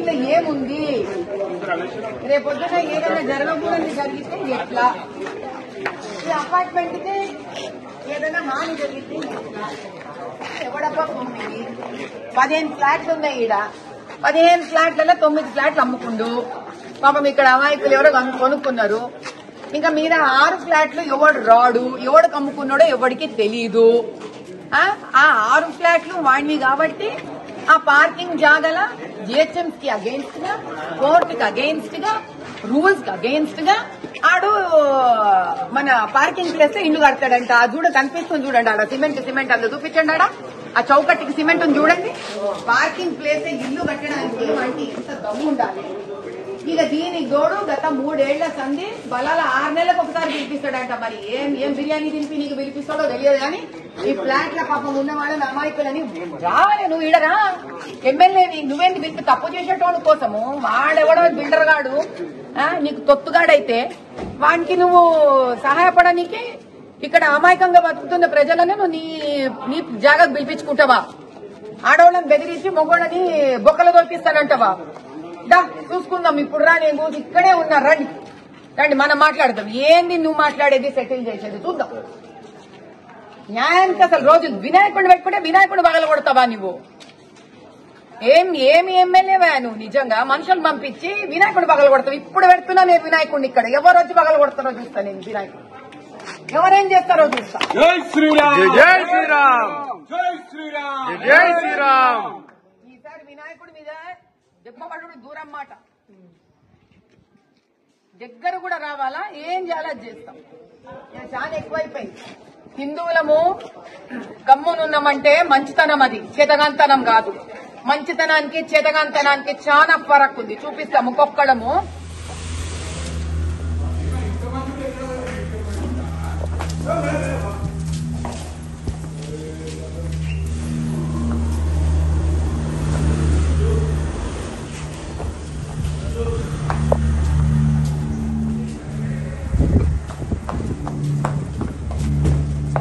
దీంట్లో ఏముంది? రేపొద్దున ఏదైనా జరగకూడదు జరిగితే ఎట్లా? ఈ అపార్ట్మెంట్ కి ఏదైనా హాని జరిగితే ఎట్లా? ఎవడబ్బా పంపింది? 15 ఫ్లాట్లు ఉన్నాయి. ఈడ 15 ఫ్లాట్లలో 9 ఫ్లాట్లు అమ్ముకుండు. పాపం ఇక్కడ అమాయకులు ఎవరో కొనుక్కున్నారు. ఇంకా మీద 6 ఫ్లాట్లు ఎవడు రాడు, ఎవడికి అమ్ముకున్నాడో ఎవడికి తెలీదు. ఆ 6 ఫ్లాట్లు వాడిని కాబట్టి ఆ పార్కింగ్ జాగల జిహెచ్ఎంసీ కి అగెయిన్స్ట్ గా, కోర్టుకి అగెయిన్స్ట్ గా, రూల్స్ కి అగెయిన్స్ట్ గా ఆడు మన పార్కింగ్ ప్లేస్ లో ఇల్లు కడతాడంట. చూడ కనిపిస్తుంది చూడండి, ఆడ సిమెంట్ అందులో చూపించండి. ఆడ ఆ చౌకట్టుకి సిమెంట్ ఉంది చూడండి. పార్కింగ్ ప్లేస్ ఇల్లు కట్టడానికి వాటికి ఎంత దమ్ము ఉండాలి. ఇక దీనికి తోడు గత 3 ఏళ్ల సంధి బలాల 6 నెలలకు ఒకసారి పిలిపిస్తాడంట. మరి ఏం బిర్యానీ తినిపి నీకు పిలిపిస్తాడో తెలియదు కానీ ఈ ఫ్లాట్ల పాపం ఉన్నవాళ్ళని అమాయకులని రావాలి. నువ్వు ఈడరా ఎమ్మెల్యే, నువ్వేంది పిలిపి తప్పు చేసేటోడు కోసము వాడెవడో బిల్డర్ గాడు నీకు తొత్తుగాడైతే వానికి నువ్వు సహాయపడడానికి ఇక్కడ అమాయకంగా బతుకుతున్న ప్రజలను నువ్వు నీ జాగ్రత్త పిలిపించుకుంటావా? ఆడవాళ్ళని బెదిరించి మొగోళ్ళని బొక్కలు దొరికిస్తానంటావా? దా చూసుకుందాం ఇప్పుడు. రా నేను ఇక్కడే ఉన్నా, రండి మనం మాట్లాడదాం. ఏంది నువ్వు మాట్లాడేది, సెటిల్ చేసేది చూద్దాం. న్యాయానికి అసలు రోజు వినాయకుడిని పెట్టుకుంటే వినాయకుడు పగల కొడతావా నువ్వు? ఏమి ఎమ్మెల్యేవా నువ్వు? నిజంగా మనుషులు పంపించి వినాయకుడు పగల కొడతావు. ఇప్పుడు పెడుతున్నా నేను వినాయకుడిని ఇక్కడ. ఎవరు వచ్చి పగల కొడతారో చూస్తా నేను. వినాయకుడు ఎవరేం చేస్తారో చూస్తా. జై శ్రీరామ్, జై శ్రీరామ్, జై శ్రీరామ్, జై శ్రీరామ్. ఈసారి వినాయకుడి మీద దెబ్బపడు దూరం మాట, దగ్గర కూడా రావాలా? ఏం చేయాలో చేస్తాం. చాలా ఎక్కువైపోయింది. హిందువులము గమ్మునున్నామంటే మంచితనం, అది చేతగాంతనం కాదు. మంచితనానికి చేతగాంతనానికి చాలా ఫరక్ ఉంది. చూపిస్తాము ఒక్కొక్కడము.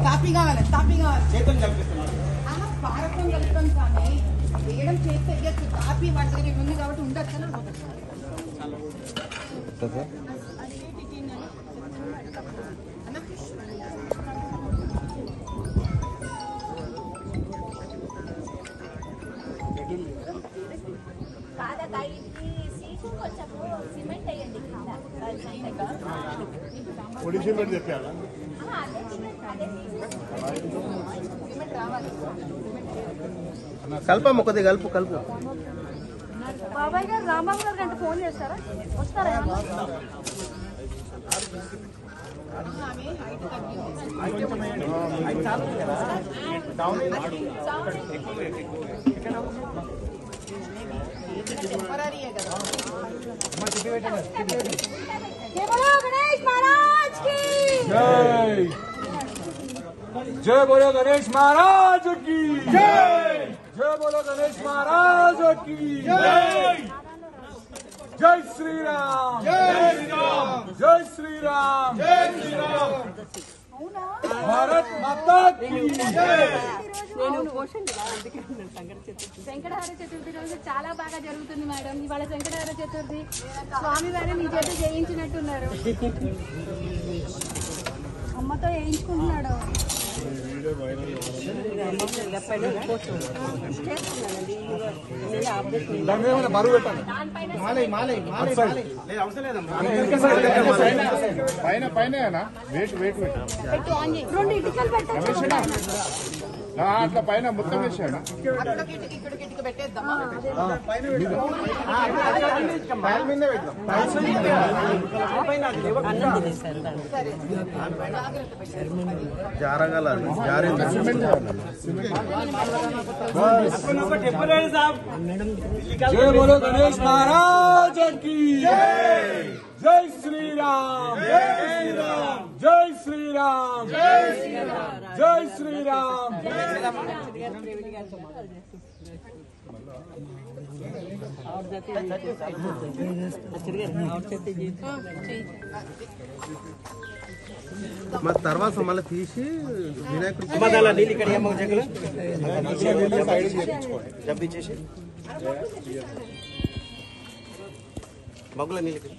తాపీ కావాలి చేతులు కల్పిస్తున్నాను. పారకం కలుపుతాం కానీ వేయడం చేస్తే ఇయ్యచ్చు. తాపీ వాటి దగ్గర ఉంది కాబట్టి ఉండొచ్చు. సిమెంట్ వేయండి. కల్పమ్మ కొద్దిగా కలుపు. బాబాయ్ గారు రాంబాబు గారు గంట ఫోన్ చేస్తారా? వస్తారా? गणेश महाराज की जय। जय बोलो गणेश महाराज की जय। जय बोलो गणेश महाराज की जय। जय श्री राम, जय श्री राम, जय श्री राम, जय श्री राम। भारत माता की जय। వెంకటహార చతుర్థి రోజు చాలా బాగా జరుగుతుంది మేడం. ఇవాళ వెంకటహార చతుర్థి స్వామి వారు మీ చేత చేయించినట్టున్నారు. అమ్మతో వేయించుకుంటున్నాడు. రెండు ఇటుకలు పెట్టారు అట్లా పైన మొత్తం వేసాడు. ఇక్కడికి పెట్టేద్దామా? జారగల जय बोलो गणेश महाराज की जय। जय श्री राम, जय श्री राम, जय श्री राम, जय श्री राम, जय श्री राम। మరి తర్వాత మళ్ళీ తీసి వినాయకుడు బగ్గుల నీళ్ళకి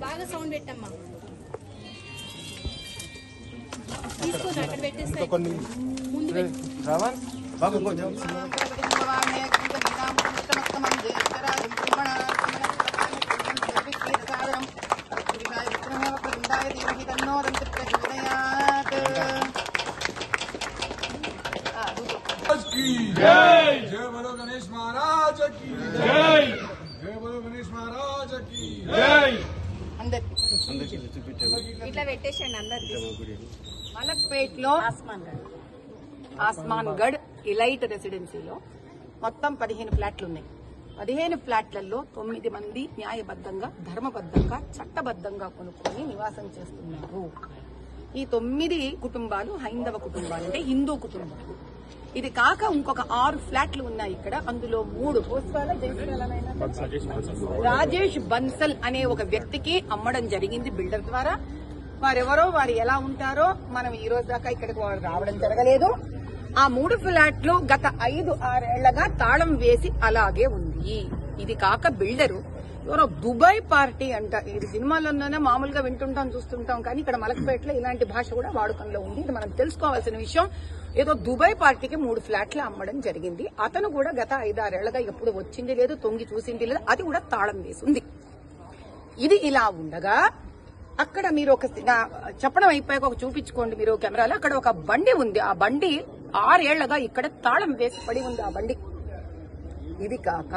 బాగా సౌండ్ పెట్టమ్మా. తీసుకుని అక్కడ పెట్టేస్తే ముందు పెట్టు. బాగు కొంచెం जय बोलो गणेश महाराज की जय जय बोलो गणेश महाराज की जय అందరికి ఇట్లా పెట్టేసేయండి అందరికి. మలక్పేట్లో ఆస్మాన్ గఢ్ ఇలైట్ రెసిడెన్సీలో మొత్తం 15 ఫ్లాట్లు ఉన్నాయి. 15 ఫ్లాట్లలో 9 మంది న్యాయబద్ధంగా, ధర్మబద్ధంగా, చట్టబద్ధంగా కొనుక్కొని నివాసం చేస్తున్నారు. ఈ 9 కుటుంబాలు హైందవ కుటుంబాలు, అంటే హిందూ కుటుంబాలు. ఇది కాక ఇంకొక 6 ఫ్లాట్లు ఉన్నాయి ఇక్కడ. అందులో 3 రాజేష్ బన్సల్ అనే ఒక వ్యక్తికి అమ్మడం జరిగింది బిల్డర్ ద్వారా. వారెవరో, వారు ఎలా ఉంటారో మనం ఈ రోజు దాకా ఇక్కడికి వారు రావడం జరగలేదు. ఆ 3 ఫ్లాట్లు గత 5-6 ఏళ్లగా తాళం వేసి అలాగే ఉంది. ఇది కాక బిల్డరు ఎవరో దుబాయ్ పార్టీ అంట. ఇది సినిమాల్లోనే మామూలుగా వింటుంటాం, చూస్తుంటాం, కానీ ఇక్కడ మలక్పేటలో ఇలాంటి భాష కూడా వాడుకంలో ఉంది. ఇది మనం తెలుసుకోవాల్సిన విషయం. ఏదో దుబాయ్ పార్టీకి 3 ఫ్లాట్లు అమ్మడం జరిగింది. అతను కూడా గత 5-6 ఏళ్లగా ఎప్పుడు వచ్చింది లేదు, తొంగి చూసింది లేదు, అది కూడా తాళం వేసి ఉంది. ఇది ఇలా ఉండగా అక్కడ మీరు ఒక చెప్పడం అయిపోయాక ఒక చూపించుకోండి మీరు కెమెరాలో. అక్కడ ఒక బండి ఉంది. ఆ బండి 6 ఏళ్లగా ఇక్కడ తాళం వేసి పడి ఉంది ఆ బండి. ఇది కాక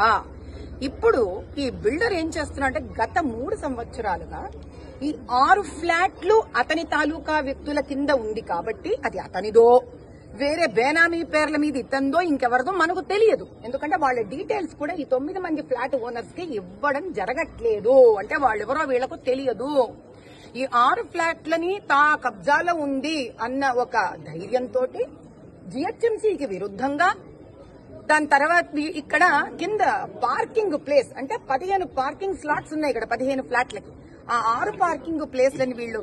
ఇప్పుడు ఈ బిల్డర్ ఏం చేస్తున్నారంటే గత 3 సంవత్సరాలుగా ఈ 6 ఫ్లాట్లు అతని తాలూకా వ్యక్తుల కింద ఉంది కాబట్టి అది అతనిదో, వేరే బేనామీ పేర్ల మీద ఇతందో ఇంకెవరిదో మనకు తెలియదు. ఎందుకంటే వాళ్ళ డీటెయిల్స్ కూడా ఈ 9 మంది ఫ్లాట్ ఓనర్స్ కి ఇవ్వడం జరగట్లేదు. అంటే వాళ్ళెవరో వీళ్లకు తెలియదు. ఈ 6 ఫ్లాట్లని తా కబ్జాలో ఉంది అన్న ఒక ధైర్యంతో జిహెచ్ఎంసీకి విరుద్ధంగా, దాని తర్వాత ఇక్కడ కింద పార్కింగ్ ప్లేస్ అంటే 15 పార్కింగ్ స్లాట్స్ ఉన్నాయి ఇక్కడ 15 ఫ్లాట్లకి. ఆ 6 పార్కింగ్ ప్లేస్లని వీళ్లు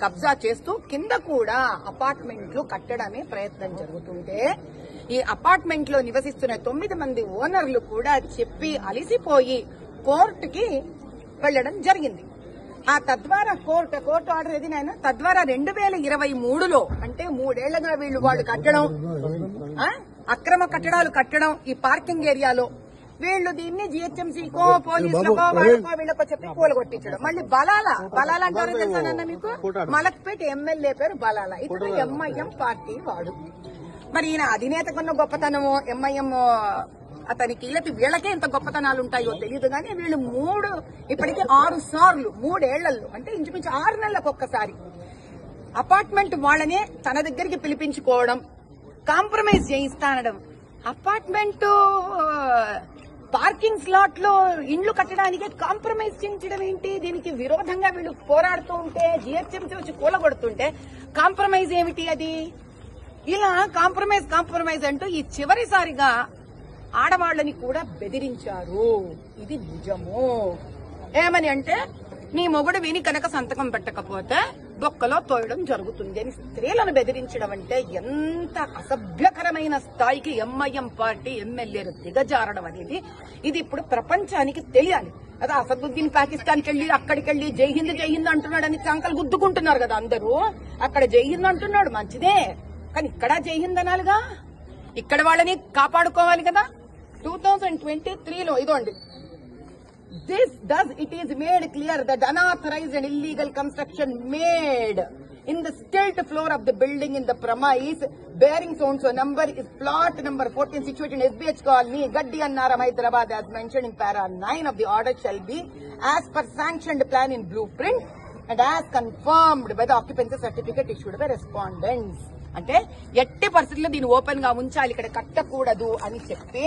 కబ్జా చేస్తూ కింద కూడా అపార్ట్మెంట్లు కట్టడమే ప్రయత్నం జరుగుతుంటే ఈ అపార్ట్మెంట్ లో నివసిస్తున్న 9 మంది ఓనర్లు కూడా చెప్పి అలిసిపోయి కోర్టుకి వెళ్లడం జరిగింది. ఆ తద్వారా కోర్టు ఆర్డర్ ఏది నాయన, తద్వారా 2023లో అంటే 3 ఏళ్లుగా వాళ్ళు కట్టడం, అక్రమ కట్టడాలు కట్టడం ఈ పార్కింగ్ ఏరియాలో, వీళ్లు దీన్ని జిహెచ్ఎంసీకో పోలీసులకో వాళ్ళకో వీళ్ళకో చెప్పి కూలగొట్టించడం. మళ్ళీ బలాల అంటారు తెలుసా నాన్న మీకు? మలక్పేట ఎమ్మెల్యే పేరు బలాల. ఇతను ఎంఐఎం పార్టీ వాడు. మరి ఈయన అధినేతకున్న గొప్పతనమో ఎంఐఎం అతనికి వీళ్ళకే ఎంత గొప్పతనాలు ఉంటాయో తెలియదు. కానీ వీళ్ళు ఇప్పటికీ 6 సార్లు 3 ఏళ్లలో అంటే ఇంచుమించు 6 నెలలకు ఒక్కసారి అపార్ట్మెంట్ వాళ్ళనే తన దగ్గరికి పిలిపించుకోవడం, కాంప్రమైజ్ చేయిస్తానడం. అపార్ట్మెంట్ పార్కింగ్ స్లాట్ లో ఇండ్లు కట్టడానికి కాంప్రమైజ్ చేయించడం ఏంటి? దీనికి విరోధంగా వీళ్ళు పోరాడుతూ ఉంటే జిహెచ్ఎంసీ వచ్చి కూలగొడుతుంటే కాంప్రమైజ్ ఏమిటి అది? ఇలా కాంప్రమైజ్ అంటూ ఈ చివరిసారిగా ఆడవాళ్లని కూడా బెదిరించారు. ఇది నిజము. ఏమని అంటే నీ మొగుడు విని కనుక సంతకం పెట్టకపోతే బొక్కలో తోయడం జరుగుతుంది అని స్త్రీలను బెదిరించడం అంటే ఎంత అసభ్యకరమైన స్థాయికి ఎంఐఎం పార్టీ ఎమ్మెల్యేలు దిగజారడం అనేది ఇది ఇప్పుడు ప్రపంచానికి తెలియాలి. అదే అసదుద్దీన్ పాకిస్తాన్కి వెళ్లి అక్కడికి వెళ్లి జై హింద్ అంటున్నాడని చంకలు గుద్దుకుంటున్నారు కదా అందరూ. అక్కడ జై హింద్ అంటున్నాడు మంచిదే, కానీ ఇక్కడ జై హింద్ అనాలిగా, ఇక్కడ వాళ్ళని కాపాడుకోవాలి కదా. 2023లో ఇదోండి, it is made clear that unauthorized and illegal construction made in the stilt floor of the building in the premise bearing so number is plot number 14 situated in SBH colony, Gaddi Annaram, Hyderabad, as mentioned in para 9 of the order shall be as per sanctioned plan in blueprint and as confirmed by the occupancy certificate issued by respondents. అంటే ఎట్టి పరిస్థితుల్లో దీన్ని open గా ఉంచాలి, ఇక్కడ కట్టకూడదు అని చెప్పి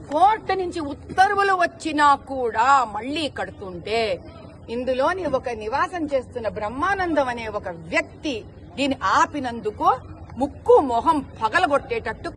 court నుంచి ఉత్తర్వులు వచ్చినా కూడా మళ్లీ కడుతుంటే ఇందులోని ఒక నివాసం చేస్తున్న బ్రహ్మానందం అనే ఒక వ్యక్తి దీన్ని ఆపినందుకు ముక్కు మొహం పగలగొట్టేటట్టు